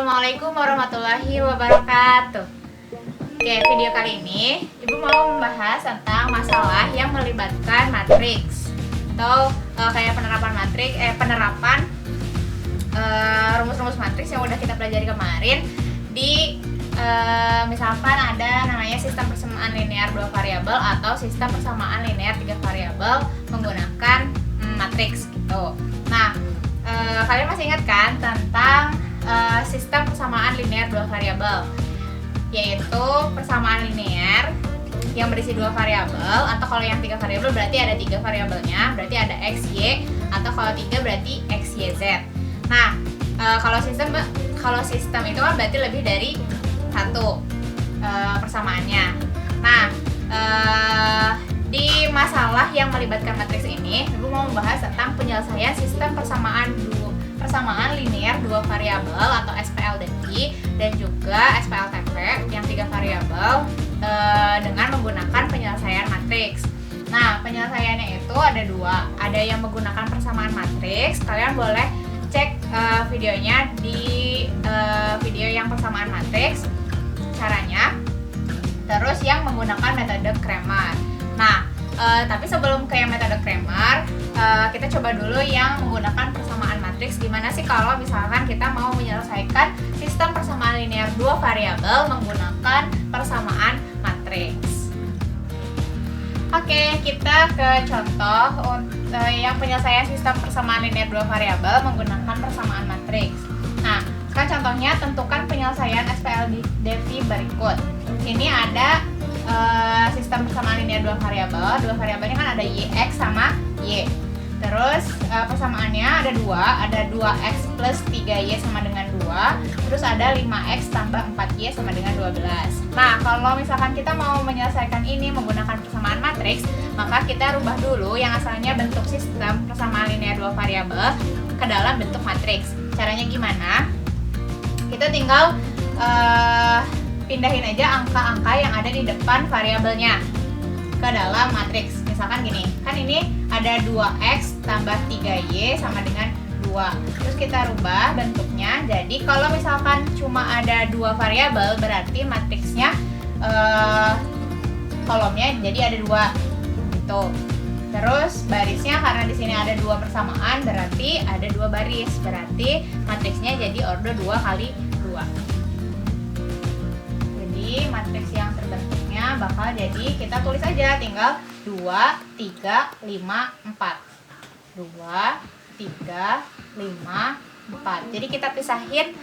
Assalamualaikum warahmatullahi wabarakatuh. Oke, video kali ini Ibu mau membahas tentang masalah yang melibatkan matriks atau kayak penerapan rumus-rumus matriks yang udah kita pelajari kemarin di misalkan ada namanya sistem persamaan linear 2 variabel atau sistem persamaan linear 3 variabel menggunakan matriks gitu. Nah, kalian masih ingat kan tentang sistem persamaan linear 2 variabel, yaitu persamaan linear yang berisi 2 variabel, atau kalau yang 3 variabel berarti ada 3 variabelnya, berarti ada x, y, atau kalau 3 berarti x, y, z. Nah, kalau sistem itu kan berarti lebih dari satu persamaannya. Nah, di masalah yang melibatkan matriks ini, Ibu mau membahas tentang penyelesaian sistem persamaan linear 2 variabel atau SPLDT dan juga SPLTP yang 3 variabel dengan menggunakan penyelesaian matriks. Nah, penyelesaiannya itu ada dua. Ada yang menggunakan persamaan matriks. Kalian boleh cek videonya di video yang persamaan matriks caranya. Terus yang menggunakan metode Cramer. Nah, tapi sebelum ke yang metode Cramer, kita coba dulu yang menggunakan persamaan matriks. Gimana sih kalau misalkan kita mau menyelesaikan sistem persamaan linear 2 variabel menggunakan persamaan matriks? Oke, kita ke contoh yang penyelesaian sistem persamaan linear 2 variabel menggunakan persamaan matriks. Nah, sekarang contohnya tentukan penyelesaian SPLDT berikut. Ini ada sistem persamaan linear 2 variabel. 2 variabelnya kan ada y(x) sama y. Terus persamaannya ada 2x plus 3y sama dengan 2. Terus ada 5x tambah 4y sama dengan 12. Nah, kalau misalkan kita mau menyelesaikan ini menggunakan persamaan matriks, maka kita rubah dulu yang asalnya bentuk sistem persamaan linear 2 variabel ke dalam bentuk matriks. Caranya gimana? Kita tinggal pindahin aja angka-angka yang ada di depan variabelnya ke dalam matriks. Misalkan gini, kan ini ada 2x tambah 3y sama dengan 2. Terus kita rubah bentuknya. Jadi kalau misalkan cuma ada 2 variabel, berarti matriksnya kolomnya jadi ada 2 gitu. Terus barisnya karena di sini ada 2 persamaan, berarti ada 2 baris. Berarti matriksnya jadi ordo 2 kali 2. Jadi matriks yang terbentuknya bakal jadi, kita tulis aja tinggal 2, 3, 5, 4. 2, 3, 5, 4. Jadi kita pisahin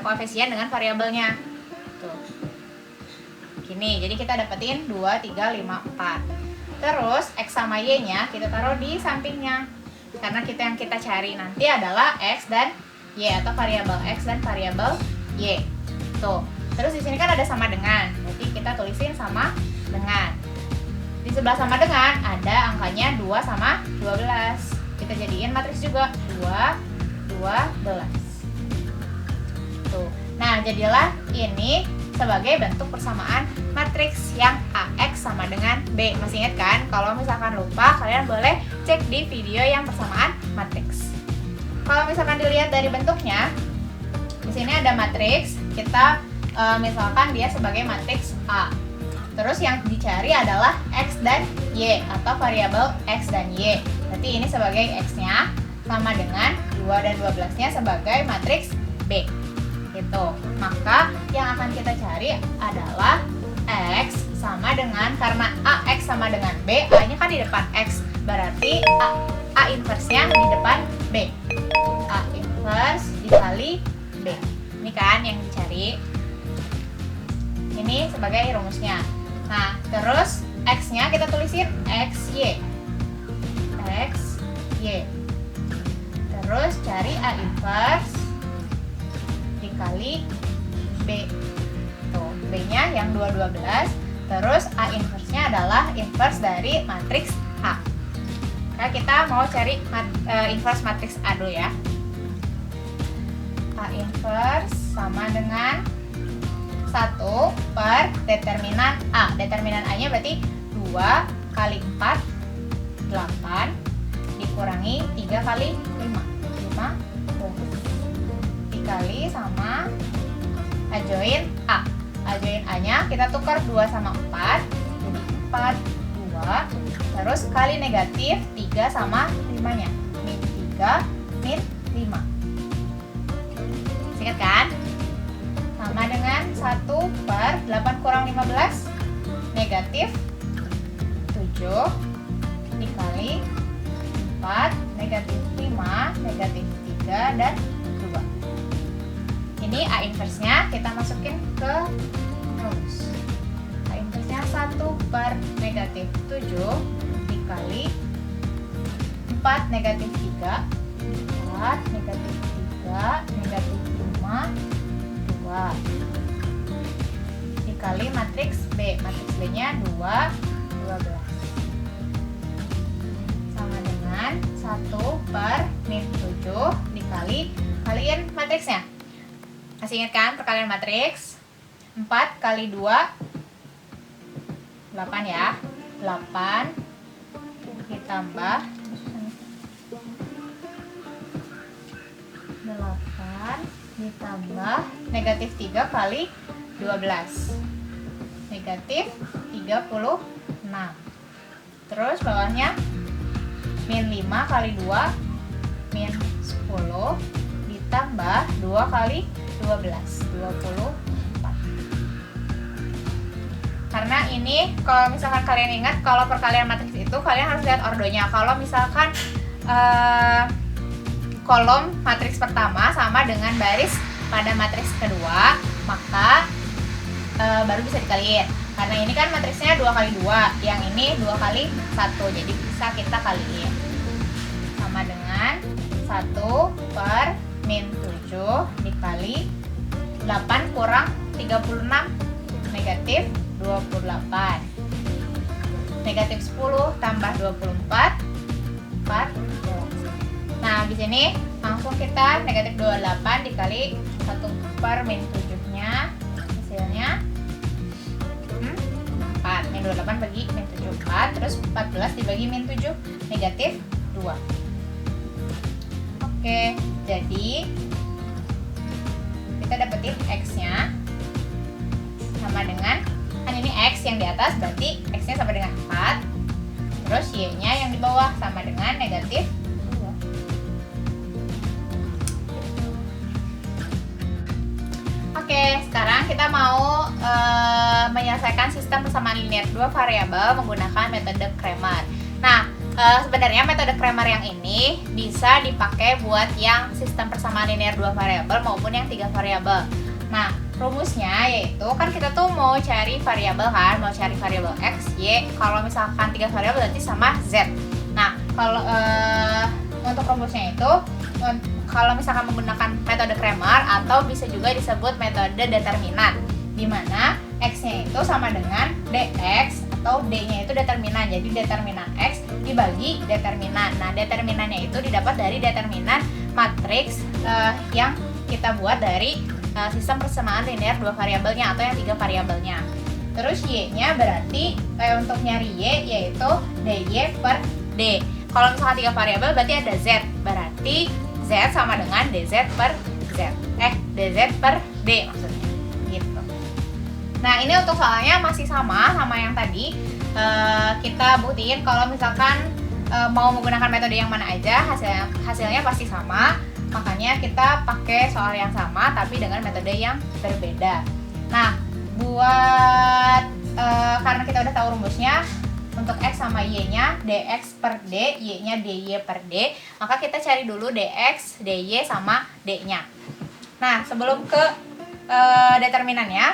koefisien dengan variabelnya. Tuh. Gini, jadi kita dapetin 2, 3, 5, 4. Terus x sama y-nya kita taruh di sampingnya. Karena yang kita cari nanti adalah x dan y, atau variabel x dan variabel y. Tuh. Terus di sini kan ada sama dengan. Berarti kita tulisin sama dengan. Di sebelah sama dengan ada angkanya 2 sama 12. Kita jadiin matriks juga 2, 12. Tuh. Nah, jadilah ini sebagai bentuk persamaan matriks yang AX sama dengan B. Masih ingat kan? Kalau misalkan lupa, kalian boleh cek di video yang persamaan matriks. Kalau misalkan dilihat dari bentuknya, di sini ada matriks. Kita misalkan dia sebagai matriks A. Terus yang dicari adalah x dan y atau variabel x dan y. Berarti ini sebagai x-nya sama dengan 2 dan 12-nya sebagai matriks B. Gitu. Maka yang akan kita cari adalah x sama dengan, karena ax sama dengan b, a-nya kan di depan x. Berarti a inverse-nya di depan b. A inverse dikali b. Ini kan yang dicari. Ini sebagai rumusnya. Nah, terus x-nya kita tulisin xy. xy. Terus cari a inverse dikali b. Tuh, b-nya yang 2, 12. Terus a inverse-nya adalah inverse dari matriks A. Nah, kita mau cari inverse matriks A dulu ya. A inverse sama dengan 1 per determinan A. Determinan A-nya berarti 2 kali 4, 8 dikurangi 3 kali 5. 5 dikali sama A join A. A join A-nya kita tukar 2 sama 4, jadi 4, 2. Terus kali negatif 3 sama 5-nya. Min 3, min 5. Ingat kan? Sama dengan 1 per 8 kurang 15, negatif 7, dikali 4, negatif 5, negatif 3, dan 2. Ini A inverse-nya kita masukin ke rumus. A inverse-nya 1 per negatif 7 dikali 4 negatif 3, 4 negatif 3, negatif 5, 2 dikali matriks B. Matriks B-nya 2, 12. Sama dengan 1 per min 7 dikali, kaliin matriksnya. Masih ingat kan perkalian matriks? 4 kali 2, 8 ya. 8 ditambah 8 ditambah negatif 3 kali 12, negatif 36. Terus bawahnya min 5 kali 2, min 10 ditambah 2 kali 12, 24. Karena ini kalau misalkan kalian ingat, kalau perkalian matriks itu kalian harus lihat ordonya. Kalau misalkan kolom matriks pertama sama dengan baris pada matriks kedua, maka baru bisa dikaliin. Karena ini kan matriksnya 2 kali 2, yang ini 2 kali 1, jadi bisa kita kaliin. Sama dengan 1 per min 7 dikali 8 kurang 36, negatif 28. Negatif 10 tambah 24, 14. Nah, di sini langsung kita negatif 28 dikali 1 per min 7-nya, hasilnya 4. Min 28 bagi min 7, 4. Terus 14 dibagi min 7, negatif 2. Oke, jadi kita dapetin X-nya sama dengan, kan ini X yang di atas, berarti X-nya sama dengan 4. Terus Y-nya yang di bawah sama dengan negatif 2. Oke, sekarang kita mau menyelesaikan sistem persamaan linear 2 variabel menggunakan metode Cramer. Nah, sebenarnya metode Cramer yang ini bisa dipakai buat yang sistem persamaan linear 2 variabel maupun yang 3 variabel. Nah, rumusnya yaitu kan kita tuh mau cari variabel kan, mau cari variabel X, Y. Kalau misalkan 3 variabel berarti sama Z. Nah, kalau untuk rumusnya itu kalau misalkan menggunakan metode Cramer atau bisa juga disebut metode determinan, di mana X-nya itu sama dengan DX atau D-nya itu determinan. Jadi determinan X dibagi determinan. Nah, determinannya itu didapat dari determinan matriks yang kita buat dari sistem persamaan linear 2 variabelnya atau yang 3 variabelnya. Terus Y-nya berarti untuk nyari Y yaitu DY per D. Kalau misalkan 3 variabel berarti ada Z. Berarti Z sama dengan DZ per Z. DZ per D maksudnya. Gitu. Nah, ini untuk soalnya masih sama yang tadi. Kita buktiin kalau misalkan mau menggunakan metode yang mana aja, hasilnya pasti sama. Makanya kita pakai soal yang sama tapi dengan metode yang berbeda. Nah, buat karena kita udah tahu rumusnya, untuk X sama Y-nya DX per D, Y-nya DY per D, maka kita cari dulu DX, DY sama D-nya. Nah, sebelum ke determinannya,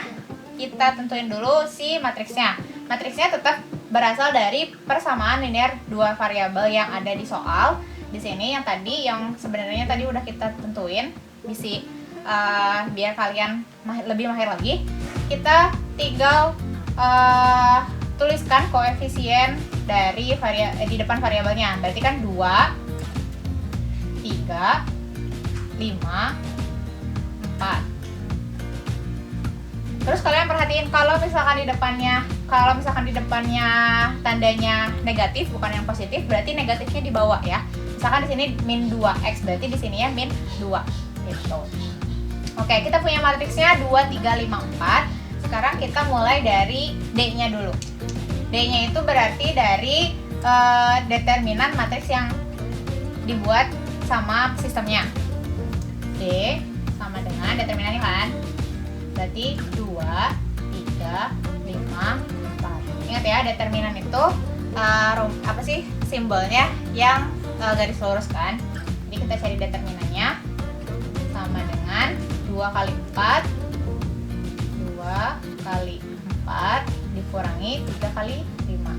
kita tentuin dulu si matriksnya. Matriksnya tetap berasal dari persamaan linear 2 variabel yang ada di soal. Di sini yang tadi, yang sebenarnya tadi udah kita tentuin, biar kalian lebih mahir lagi, kita tinggal tuliskan koefisien dari di depan variabelnya. Berarti kan 2, 3, 5, 4. Terus kalian perhatiin kalau misalkan di depannya tandanya negatif bukan yang positif, berarti negatifnya di bawah ya. Misalkan di sini min 2x, berarti di sini ya min 2 gitu. Oke, kita punya matriksnya 2, 3, 5, 4. Sekarang kita mulai dari D-nya dulu. D-nya itu berarti dari determinan matriks yang dibuat sama sistemnya. D sama dengan determinannya kan, berarti 2, 3, 5, 4. Ingat ya, determinan itu apa sih simbolnya yang garis lurus kan. Jadi kita cari determinannya, sama dengan 2 kali 4, 2 kali 4 dikurangi 3 kali 5,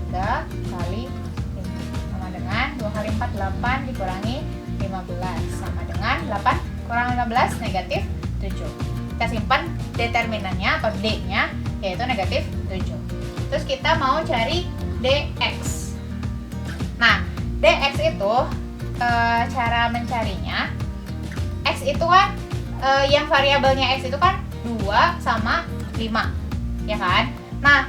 3 kali 5 sama dengan 2 kali 4, 8 dikurangi 15 sama dengan 8 kurang 15 negatif 7. Kita simpan determinannya atau D-nya, yaitu negatif 7. Terus kita mau cari DX. Nah, DX itu cara mencarinya, X itu kan yang variabelnya X itu kan 2 sama 5, ya kan? Nah,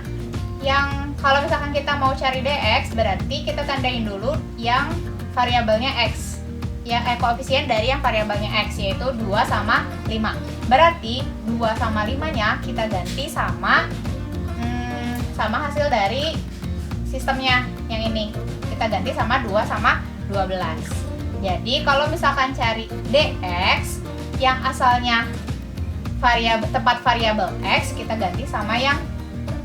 yang kalau misalkan kita mau cari DX, berarti kita tandain dulu yang variabelnya X, ya koefisien dari yang variabelnya X, yaitu 2 sama 5. Berarti 2 sama 5-nya kita ganti sama hasil dari sistemnya yang ini. Kita ganti sama 2 sama 12. Jadi kalau misalkan cari DX yang asalnya tempat variabel X, kita ganti sama yang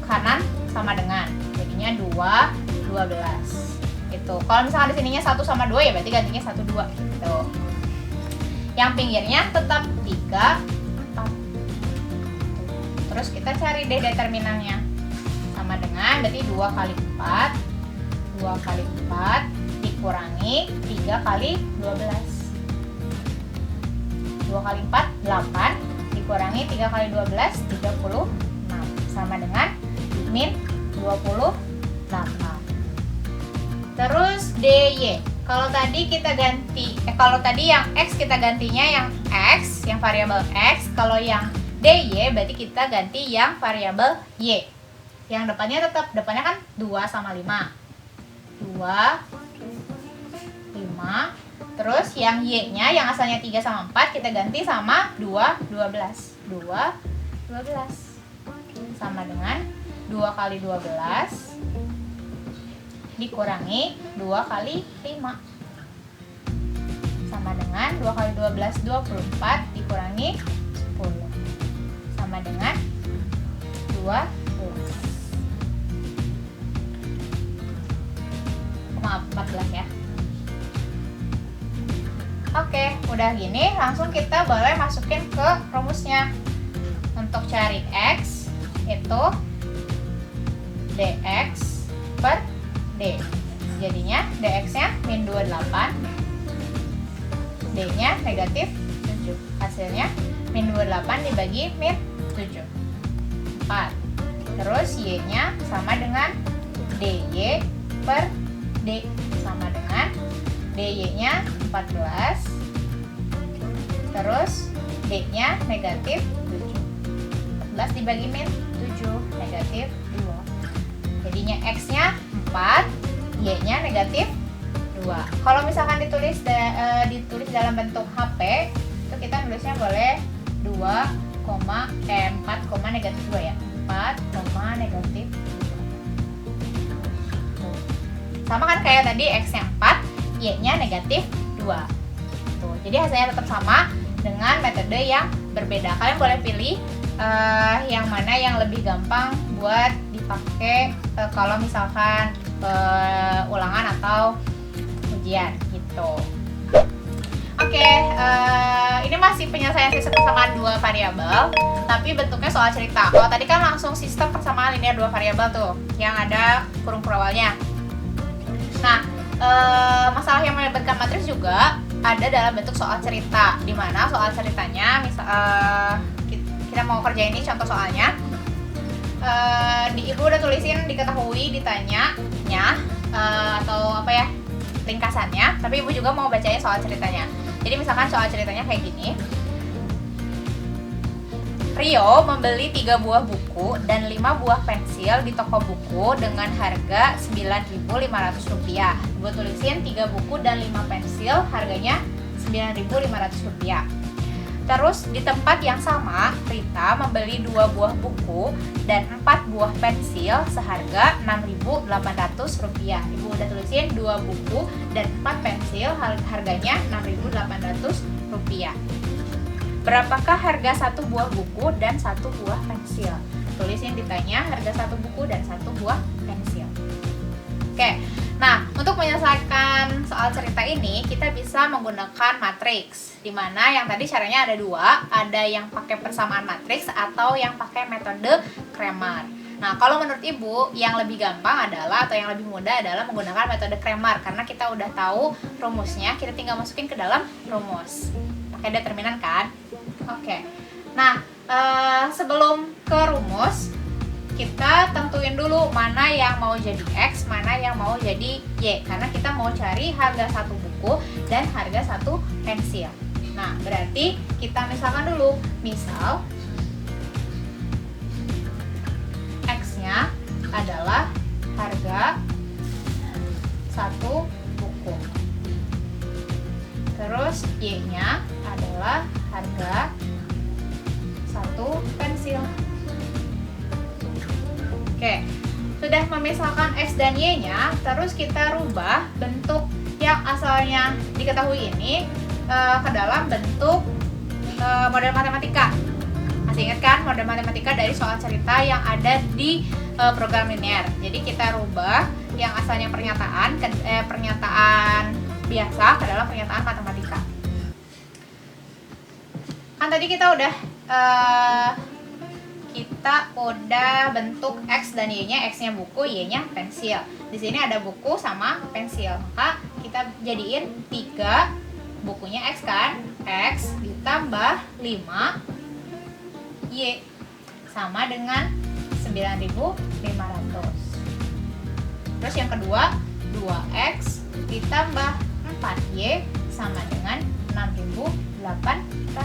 kanan sama dengan, jadinya 2, 12. Itu. Kalau misalkan di sininya 1 sama 2, ya berarti gantinya 1, 2 gitu. Yang pinggirnya tetap 3, 4. Terus kita cari deh determinannya. Sama dengan berarti 2 kali 4, 2 kali 4 dikurangi 3 kali 12. 2 kali 4, 8 dikurangi 3 kali 12, 36 sama dengan min 28. Terus DY. Kalau tadi kita ganti kalau tadi yang X kita gantinya yang X, yang variabel X. Kalau yang DY berarti kita ganti yang variabel Y. Yang depannya kan 2 sama 5. 2, 5. Terus yang Y-nya yang asalnya 3 sama 4 kita ganti sama 2, 12. 2, 12. Sama dengan 2 kali 12 dikurangi 2 kali 5 sama dengan 2 kali 12, 24 dikurangi 10 sama dengan 12. Maaf, 14 ya. Oke, udah gini langsung kita boleh masukin ke rumusnya. Untuk cari X itu DX per D. Jadinya DX-nya min 28, D-nya negatif 7. Hasilnya min 28 dibagi min 7, 4. Terus Y-nya sama dengan DY per D, sama dengan DY-nya 14. Terus D-nya negatif 7. 14 dibagi min 7, negatif 2. Jadinya X-nya 4, Y-nya negatif 2. Kalau misalkan ditulis dalam bentuk HP, itu kita nulisnya boleh 4, negatif 2 ya. 4, negatif 2. Sama kan kayak tadi, X-nya 4, Y-nya negatif 2. Tuh, jadi hasilnya tetap sama dengan metode yang berbeda. Kalian boleh pilih yang mana yang lebih gampang buat dipakai kalau misalkan ulangan atau ujian gitu. Oke, ini masih penyelesaian sistem persamaan dua variabel, tapi bentuknya soal cerita. Kalau tadi kan langsung sistem persamaan linear dua variabel tuh, yang ada kurung awalnya. Nah, masalah yang melibatkan matriks juga ada dalam bentuk soal cerita, di mana soal ceritanya kita mau kerjain ini contoh soalnya. Ibu udah tulisin diketahui, ditanyanya atau apa ya, ringkasannya, tapi ibu juga mau bacain soal ceritanya. Jadi misalkan soal ceritanya kayak gini. Rio membeli 3 buah buku dan 5 buah pensil di toko buku dengan harga Rp9.500. Ibu tulisin 3 buku dan 5 pensil harganya Rp9.500. Terus di tempat yang sama, Rita membeli 2 buah buku dan 4 buah pensil seharga Rp6.800. Ibu udah tulisin 2 buku dan 4 pensil harganya Rp6.800. Berapakah harga 1 buah buku dan 1 buah pensil? Tulisin ditanya harga 1 buku dan 1 buah pensil. Oke. Nah, untuk menyelesaikan soal cerita ini, kita bisa menggunakan matriks. Dimana yang tadi caranya ada 2, ada yang pakai persamaan matriks atau yang pakai metode Cramer. Nah, kalau menurut Ibu, yang lebih gampang adalah, atau yang lebih mudah adalah menggunakan metode Cramer. Karena kita udah tahu rumusnya, kita tinggal masukin ke dalam rumus. Pakai determinan kan? Oke. Nah, sebelum ke rumus, kita tentuin dulu mana yang mau jadi X, mana yang mau jadi Y. Karena kita mau cari harga 1 buku dan harga 1 pensil. Nah, berarti kita misalkan dulu. Misal, X-nya adalah harga 1 buku. Terus Y-nya adalah harga 1 pensil. Oke, sudah memisahkan X dan Y-nya, terus kita rubah bentuk yang asalnya diketahui ini ke dalam bentuk model matematika. Masih ingat kan model matematika dari soal cerita yang ada di program linear. Jadi kita rubah yang asalnya pernyataan biasa ke dalam pernyataan matematika. Kan tadi kita udah bentuk X dan Y-nya, X-nya buku, Y-nya pensil. Di sini ada buku sama pensil, maka kita jadiin 3 bukunya X kan, X ditambah 5 Y sama dengan 9.500. Terus yang kedua, 2X ditambah 4Y sama dengan 6.800.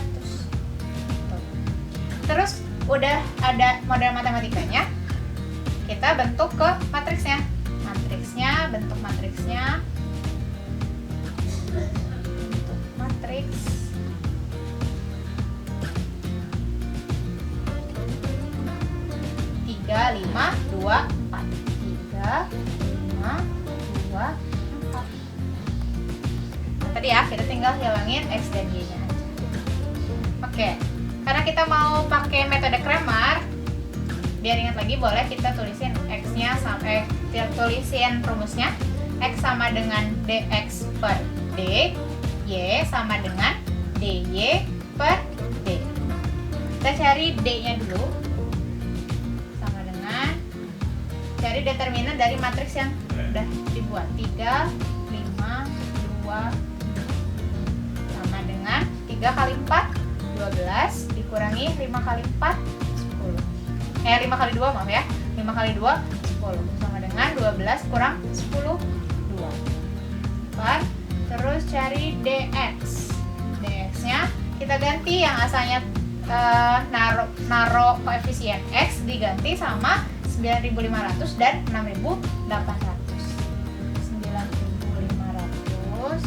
Terus udah ada model matematikanya, kita bentuk ke matriksnya. Bentuk matriks 3, 5, 2, 4. 3, 5, 2, 4. Tadi ya, kita tinggal hilangin X dan Y-nya aja. Oke. Karena kita mau pakai metode Cramer, biar ingat lagi, boleh kita tulisin X-nya sampai tulisin rumusnya. X sama dengan dx per d, Y sama dengan dy per d. Kita cari d-nya dulu. Sama dengan cari determinan dari matriks yang udah dibuat. 3, 5, 2 sama dengan 3 kali 4 12 dikurangi 5 kali 4 10. 5 kali 2 maaf ya. 5 kali 2 10 sama dengan 12 kurang 10 2. 4. Terus cari dx. Dx-nya kita ganti yang asalnya naruh koefisien X diganti sama 9.500 dan 6.800. 9.500,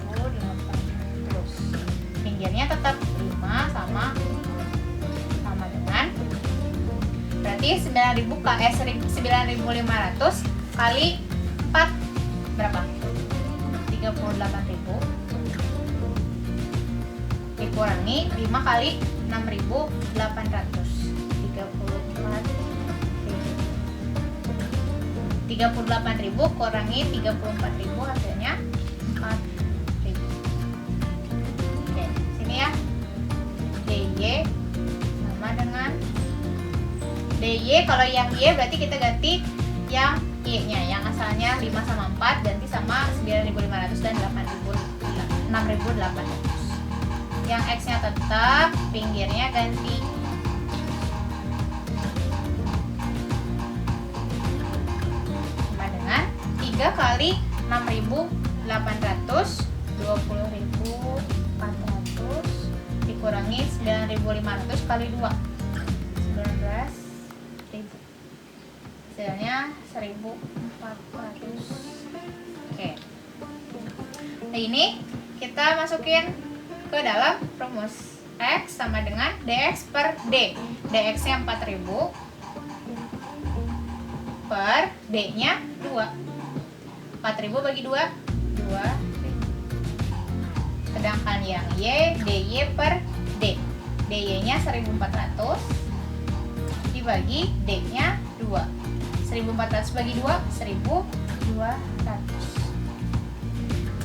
6.800. Pinggirnya tetap 5 sama dengan, berarti 9.500 kali 4 berapa? 38.000 dikurangi 5 kali 6.800. 38.000 kurangi 34.000 hasilnya 4.000. Oke, sini ya. DY sama dengan DY, kalau yang Y berarti kita ganti yang Y-nya, yang asalnya 5 sama 4 ganti sama 9.500 dan 6.800. Yang X-nya tetap, pinggirnya ganti. Sama dengan 3 kali 6.800, 20.400 dikurangi 9.500 kali 2, 19.000. Hasilnya 1.400. Oke. Nah, ini kita masukin ke dalam rumus. X sama dengan DX per D. DX-nya 4000 per D-nya 2. 4000 bagi 2, 2000. Sedangkan yang Y, DY per D. DY-nya 1400 dibagi D-nya 2. 1400 bagi 2, 1200.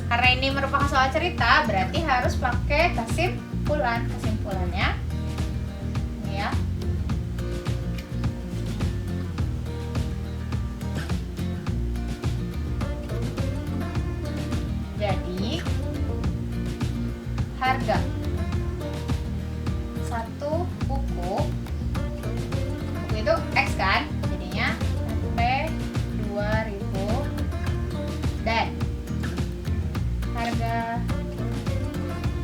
Karena ini merupakan soal cerita, berarti harus pakai kesimpulan. Kesimpulannya ini ya. Jadi harga satu buku itu X kan, jadinya sampai 2000, dan harga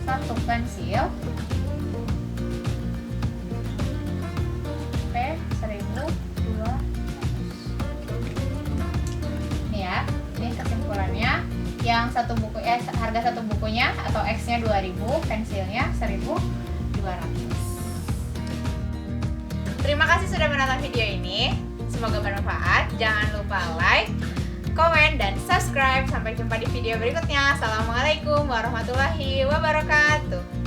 satu pensil P1200. Ini ya, ini kesimpulannya. Yang satu buku harga satu bukunya atau X-nya 2000, pensilnya 1200. Terima kasih sudah menonton video ini. Semoga bermanfaat. Jangan lupa like, komen, dan subscribe. Sampai jumpa di video berikutnya. Assalamualaikum warahmatullahi wabarakatuh.